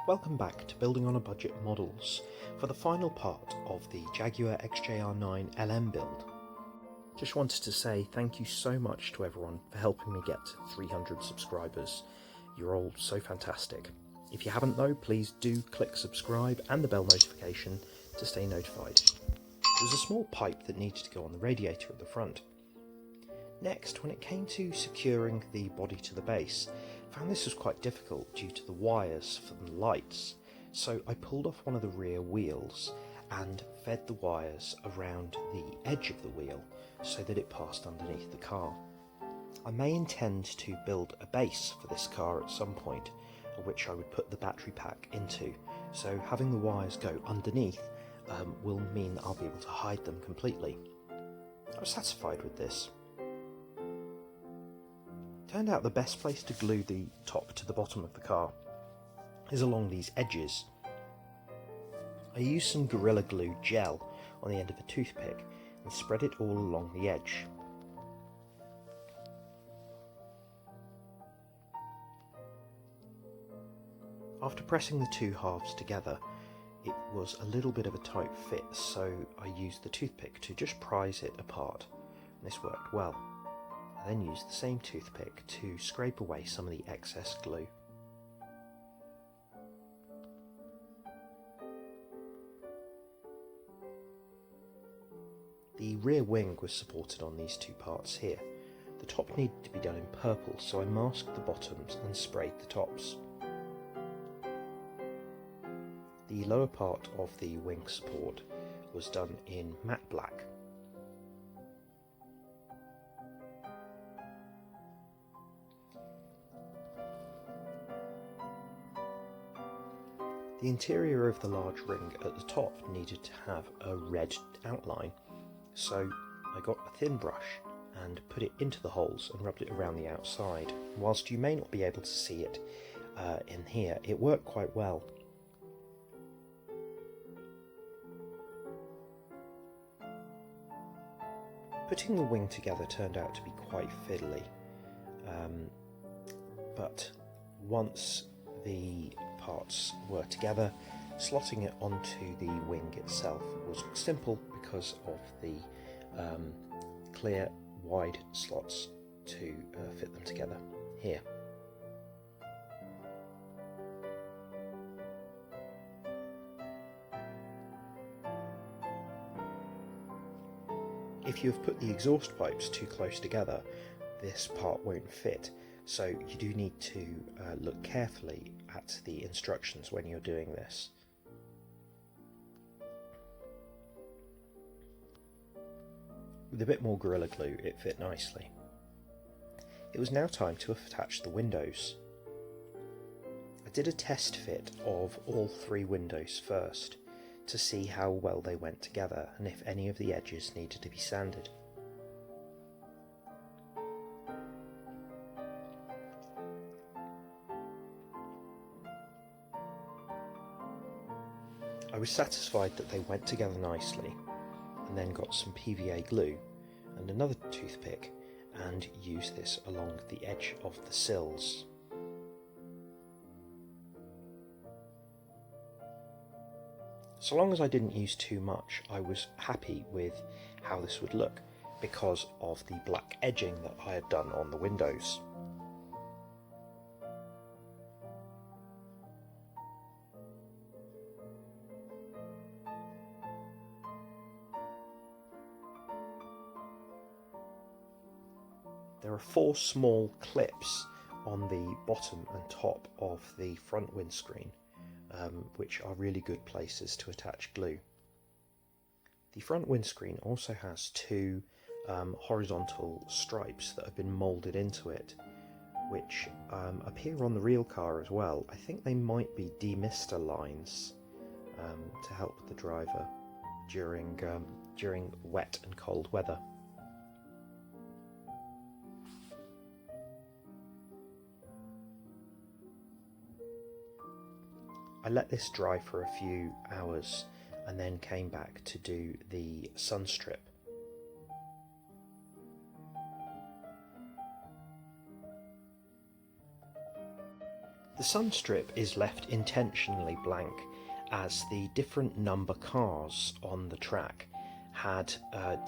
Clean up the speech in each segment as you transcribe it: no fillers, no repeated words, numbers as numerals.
Welcome back to Building on a Budget models for the final part of the Jaguar XJR-9 LM build. Just wanted to say thank you so much to everyone for helping me get to 300 subscribers. You're all so fantastic. If you haven't though, please do click subscribe and the bell notification to stay notified. There was a small pipe that needed to go on the radiator at the front. Next, when it came to securing the body to the base, I found this was quite difficult due to the wires for the lights, so I pulled off one of the rear wheels and fed the wires around the edge of the wheel so that it passed underneath the car. I may intend to build a base for this car at some point, which I would put the battery pack into, so having the wires go underneath will mean that I'll be able to hide them completely. I was satisfied with this. Turned out the best place to glue the top to the bottom of the car is along these edges. I used some Gorilla Glue gel on the end of a toothpick and spread it all along the edge. After pressing the two halves together, it was a little bit of a tight fit, so I used the toothpick to just prise it apart, and this worked well. I then used the same toothpick to scrape away some of the excess glue. The rear wing was supported on these two parts here. The top needed to be done in purple, so I masked the bottoms and sprayed the tops. The lower part of the wing support was done in matte black. The interior of the large ring at the top needed to have a red outline, so I got a thin brush and put it into the holes and rubbed it around the outside. Whilst you may not be able to see it in here, it worked quite well. Putting the wing together turned out to be quite fiddly, but once the parts were together, slotting it onto the wing itself was simple because of the clear wide slots to fit them together here. If you have put the exhaust pipes too close together, this part won't fit, so you do need to look carefully at the instructions when you're doing this. With a bit more Gorilla Glue, it fit nicely. It was now time to attach the windows. I did a test fit of all three windows first, to see how well they went together and if any of the edges needed to be sanded. I was satisfied that they went together nicely, and then got some PVA glue and another toothpick and used this along the edge of the sills. So long as I didn't use too much, I was happy with how this would look because of the black edging that I had done on the windows. There are 4 small clips on the bottom and top of the front windscreen, which are really good places to attach glue. The front windscreen also has 2 horizontal stripes that have been moulded into it, which appear on the real car as well. I think they might be demister lines to help the driver during wet and cold weather. I let this dry for a few hours and then came back to do the sun strip. The The sun strip is left intentionally blank as the different number cars on the track had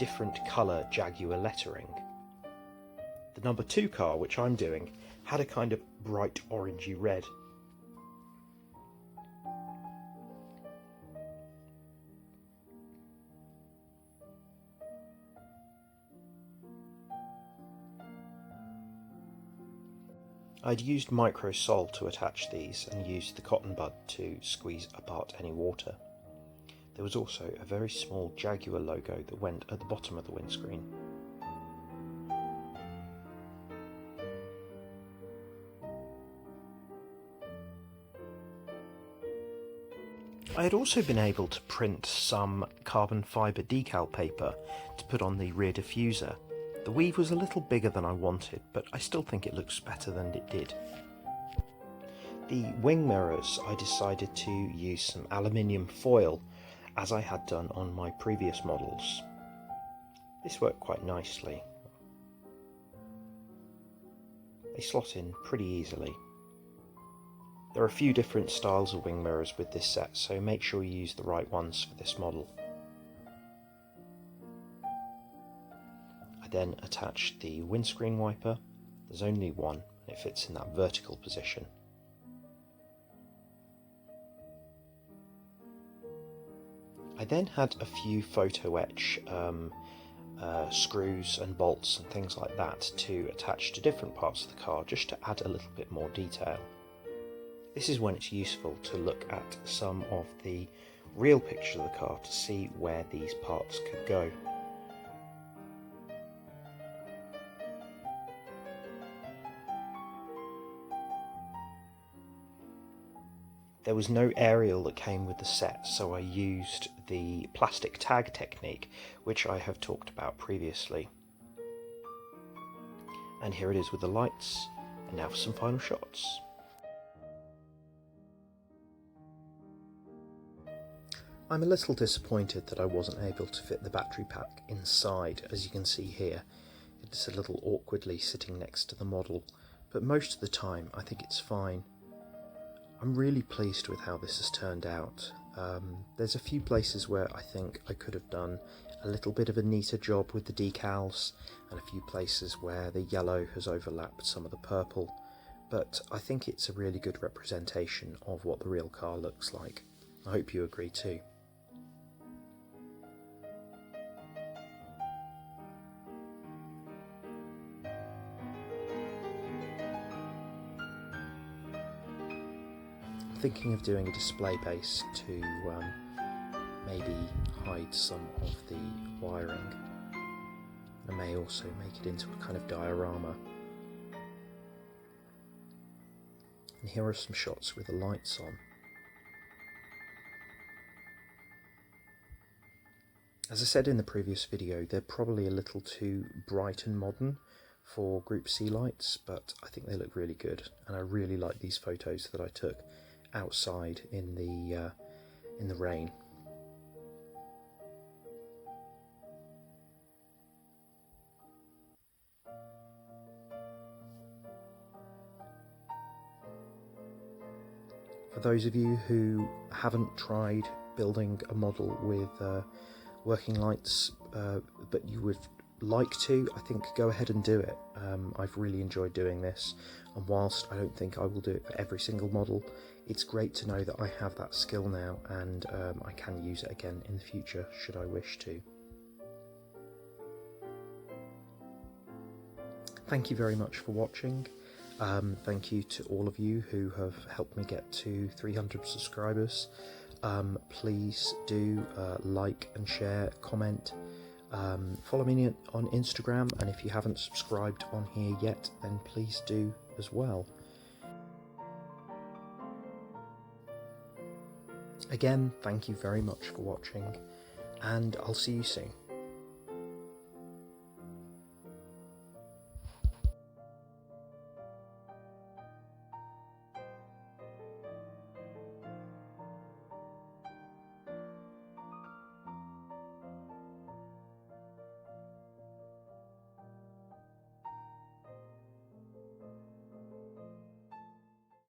different colour Jaguar lettering. The number 2 car, which I'm doing, had a kind of bright orangey red. I'd used micro sol to attach these and used the cotton bud to squeeze apart any water. There was also a very small Jaguar logo that went at the bottom of the windscreen. I had also been able to print some carbon fibre decal paper to put on the rear diffuser. The weave was a little bigger than I wanted, but I still think it looks better than it did. The wing mirrors, I decided to use some aluminium foil, as I had done on my previous models. This worked quite nicely. They slot in pretty easily. There are a few different styles of wing mirrors with this set, so make sure you use the right ones for this model. I then attach the windscreen wiper. There's only one, and it fits in that vertical position. I then had a few photo etch screws and bolts and things like that to attach to different parts of the car, just to add a little bit more detail. This is when it's useful to look at some of the real pictures of the car to see where these parts could go. There was no aerial that came with the set, so I used the plastic tag technique, which I have talked about previously. And here it is with the lights, and now for some final shots. I'm a little disappointed that I wasn't able to fit the battery pack inside. As you can see here, it's a little awkwardly sitting next to the model, but most of the time I think it's fine. I'm really pleased with how this has turned out. There's a few places where I think I could have done a little bit of a neater job with the decals, and a few places where the yellow has overlapped some of the purple, but I think it's a really good representation of what the real car looks like. I hope you agree too. Thinking of doing a display base to maybe hide some of the wiring. I may also make it into a kind of diorama. And here are some shots with the lights on. As I said in the previous video, they're probably a little too bright and modern for Group C lights, but I think they look really good, and I really like these photos that I took outside in the rain. For those of you who haven't tried building a model with working lights, but you would like to, I think go ahead and do it. I've really enjoyed doing this, and whilst I don't think I will do it for every single model, it's great to know that I have that skill now, and I can use it again in the future should I wish to. Thank you very much for watching. Thank you to all of you who have helped me get to 300 subscribers. Please do like and share, comment, follow me on Instagram, and if you haven't subscribed on here yet, then please do as well. Again, thank you very much for watching, and I'll see you soon.